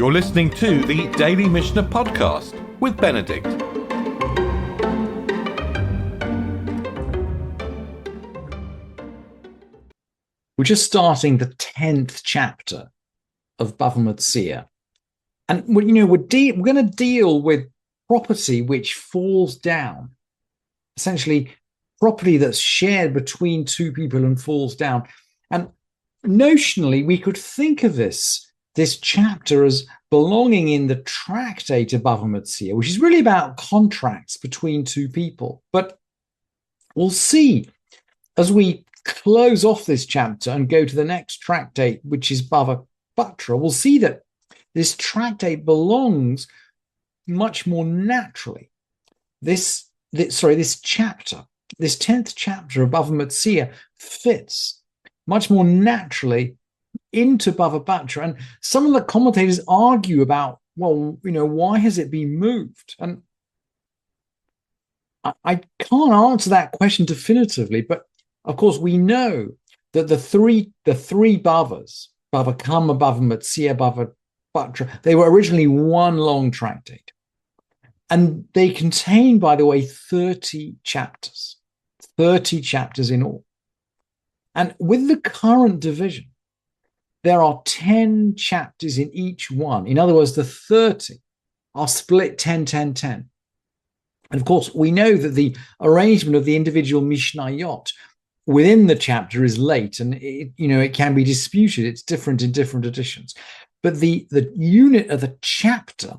You're listening to the Daily Mishnah Podcast with Benedict. We're just starting the 10th chapter of Bava Metzia. And we're going to deal with property which falls down. Essentially, property that's shared between two people and falls down. And notionally, we could think of this chapter as belonging in the tractate of Bava Metzia, which is really about contracts between two people. But we'll see as we close off this chapter and go to the next tractate, which is Bava Batra, we'll see that this tractate belongs much more naturally. This chapter, this 10th chapter of Bava Metzia fits much more naturally into Bava Batra. And some of the commentators argue about, why has it been moved? And I can't answer that question definitively, but of course, we know that the three Bavas, Bava Kama, Bava Metzia, Bava Batra, they were originally one long tractate. And they contain, by the way, 30 chapters in all. And with the current division, there are 10 chapters in each one. In other words, the 30 are split 10, 10, 10. And of course, we know that the arrangement of the individual Mishnayot within the chapter is late, and it can be disputed. It's different in different editions. But the unit of the chapter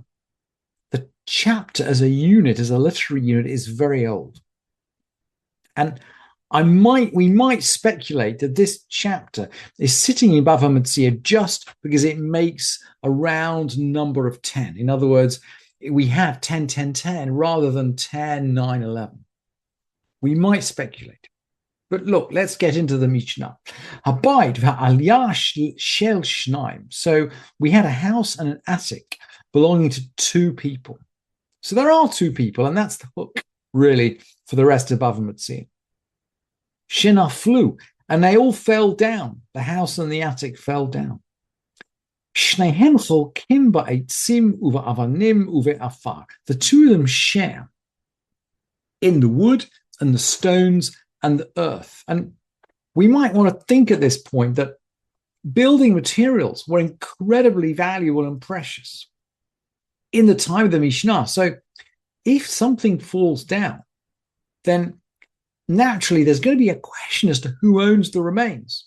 as a unit, as a literary unit, is very old. And we might speculate that this chapter is sitting in Bava Metzia just because it makes a round number of 10. In other words, we have 10, 10, 10 rather than 10, 9, 11. We might speculate. But look, let's get into the Mishnah. Habayit v'aliyah shel shnaim. So we had a house and an attic belonging to two people. So there are two people, and that's the hook, really, for the rest of Bava Metzia. Shenaflu, and they all fell down. The house and the attic fell down. Shnehem cholkim ba'etzim uve'avanim uve'afar. The two of them share in the wood and the stones and the earth. And we might want to think at this point that building materials were incredibly valuable and precious in the time of the Mishnah. So if something falls down, then naturally there's going to be a question as to who owns the remains.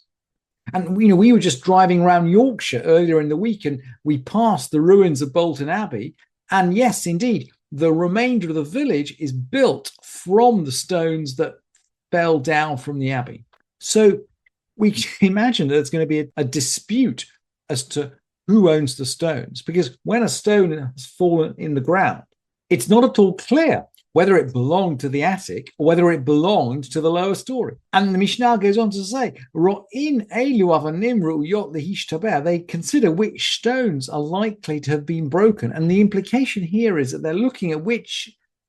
And we were just driving around Yorkshire earlier in the week, and we passed the ruins of Bolton Abbey. And yes, indeed, the remainder of the village is built from the stones that fell down from the abbey. So we can imagine that there's going to be a dispute as to who owns the stones, because when a stone has fallen in the ground, it's not at all clear whether it belonged to the attic or whether it belonged to the lower story. And the Mishnah goes on to say, they consider which stones are likely to have been broken. And the implication here is that they're looking at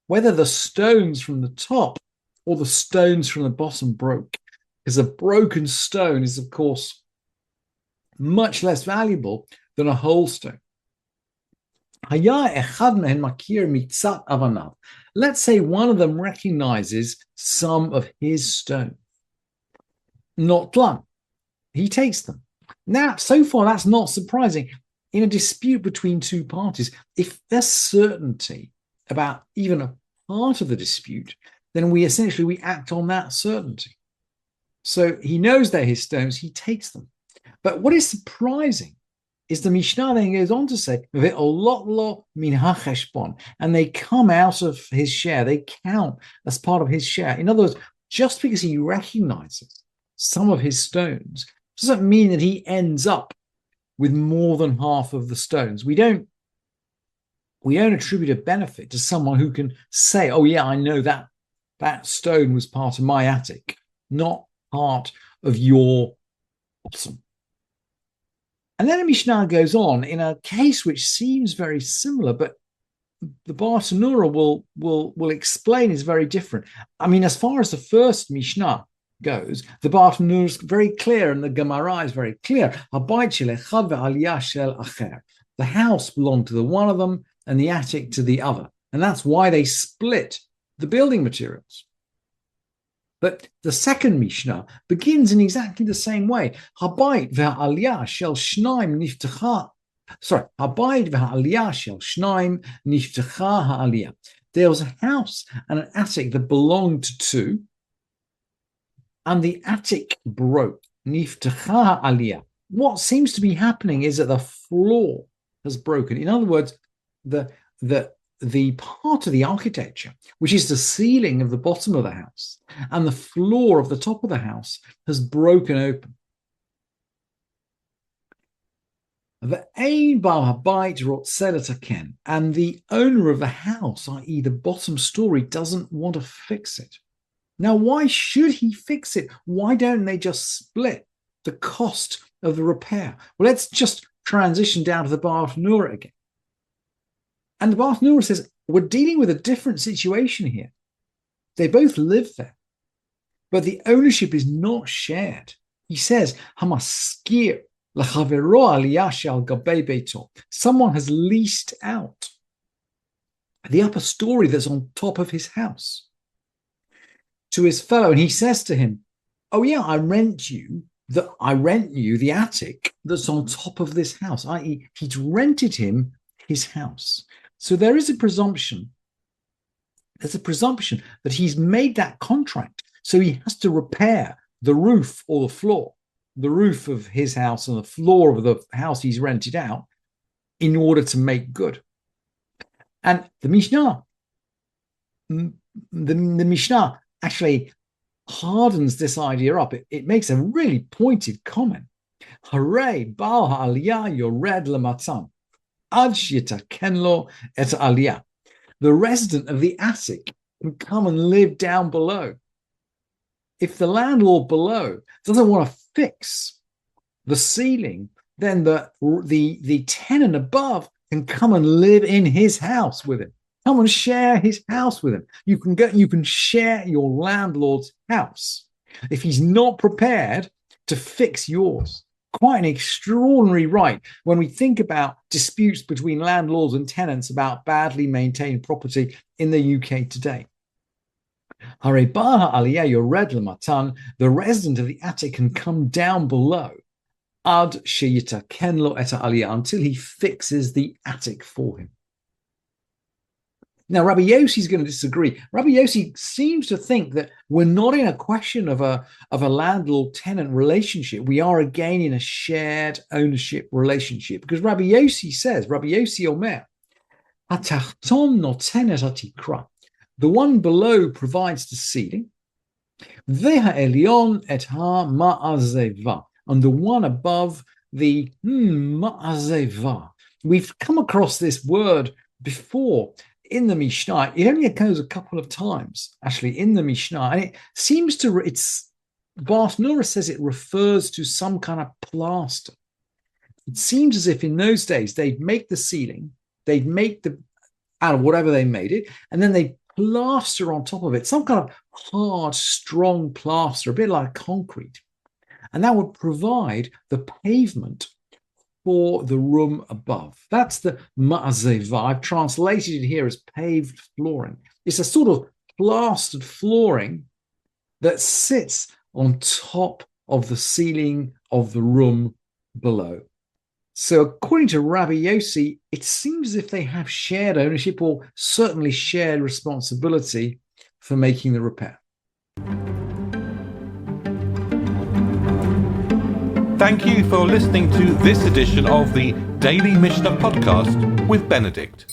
whether the stones from the top or the stones from the bottom broke. Because a broken stone is, of course, much less valuable than a whole stone. Let's say one of them recognizes some of his stone. Notlan, he takes them. Now, so far, that's not surprising. In a dispute between two parties, if there's certainty about even a part of the dispute, then we act on that certainty. So he knows they're his stones, he takes them. But what is surprising is the Mishnah then goes on to say, and they come out of his share, they count as part of his share. In other words, just because he recognizes some of his stones doesn't mean that he ends up with more than half of the stones. We don't attribute a benefit to someone who can say, oh yeah, I know that stone was part of my attic, not part of your bottom. And then the Mishnah goes on in a case which seems very similar, but the Bartanura will explain is very different. I mean, as far as the first Mishnah goes, the Bartanura is very clear and the Gemara is very clear. The house belonged to the one of them and the attic to the other. And that's why they split the building materials. But the second Mishnah begins in exactly the same way. Habayit ve'aliyah shel shnaim niftecha. Habayit ve'aliyah shel shnaim niftecha ha'aliyah. There was a house and an attic that belonged to two, and the attic broke. Niftecha ha'aliyah. What seems to be happening is that the floor has broken. In other words, the part of the architecture, which is the ceiling of the bottom of the house and the floor of the top of the house, has broken open. And the owner of the house, i.e. the bottom story, doesn't want to fix it. Now, why should he fix it? Why don't they just split the cost of the repair? Well, let's just transition down to the Bava Metzia again. And the Bava Metzia says, we're dealing with a different situation here. They both live there, but the ownership is not shared. He says, Hamaskir l'chavero aliyah shel gabei beito. Someone has leased out the upper story that's on top of his house to his fellow. And he says to him, oh yeah, I rent you the attic that's on top of this house, i.e. he'd rented him his house. So there is a presumption. There's a presumption that he's made that contract. So he has to repair the roof or the floor, the roof of his house and the floor of the house he's rented out in order to make good. And the Mishnah actually hardens this idea up. It makes a really pointed comment. Hooray, Baal ha'aliyah yored lematan. The resident of the attic can come and live down below. If the landlord below doesn't want to fix the ceiling, then the tenant above can come and live in his house with him. Come and share his house with him. You can share your landlord's house if he's not prepared to fix yours. Quite an extraordinary right when we think about disputes between landlords and tenants about badly maintained property in the UK today. The resident of the attic can come down below until he fixes the attic for him. Now, Rabbi Yossi is going to disagree. Rabbi Yossi seems to think that we're not in a question of a landlord-tenant relationship. We are again in a shared ownership relationship, because Rabbi Yossi Omer, Hatachton notenet hatikra. The one below provides the ceiling. Ve'ha'elyon et ha'ma'azeva. And the one above, the ma'azeva. We've come across this word before in the Mishnah. It only occurs a couple of times, actually, in the Mishnah. And it seems to, Bava Metzia says it refers to some kind of plaster. It seems as if in those days, they'd make the ceiling, they'd make out of whatever they made it, and then they'd plaster on top of it, some kind of hard, strong plaster, a bit like concrete. And that would provide the pavement for the room above. That's the ma'azeva. I've translated it here as paved flooring. It's a sort of plastered flooring that sits on top of the ceiling of the room below. So according to Rabbi Yossi, it seems as if they have shared ownership, or certainly shared responsibility for making the repair. Thank you for listening to this edition of the Daily Mishnah Podcast with Benedict.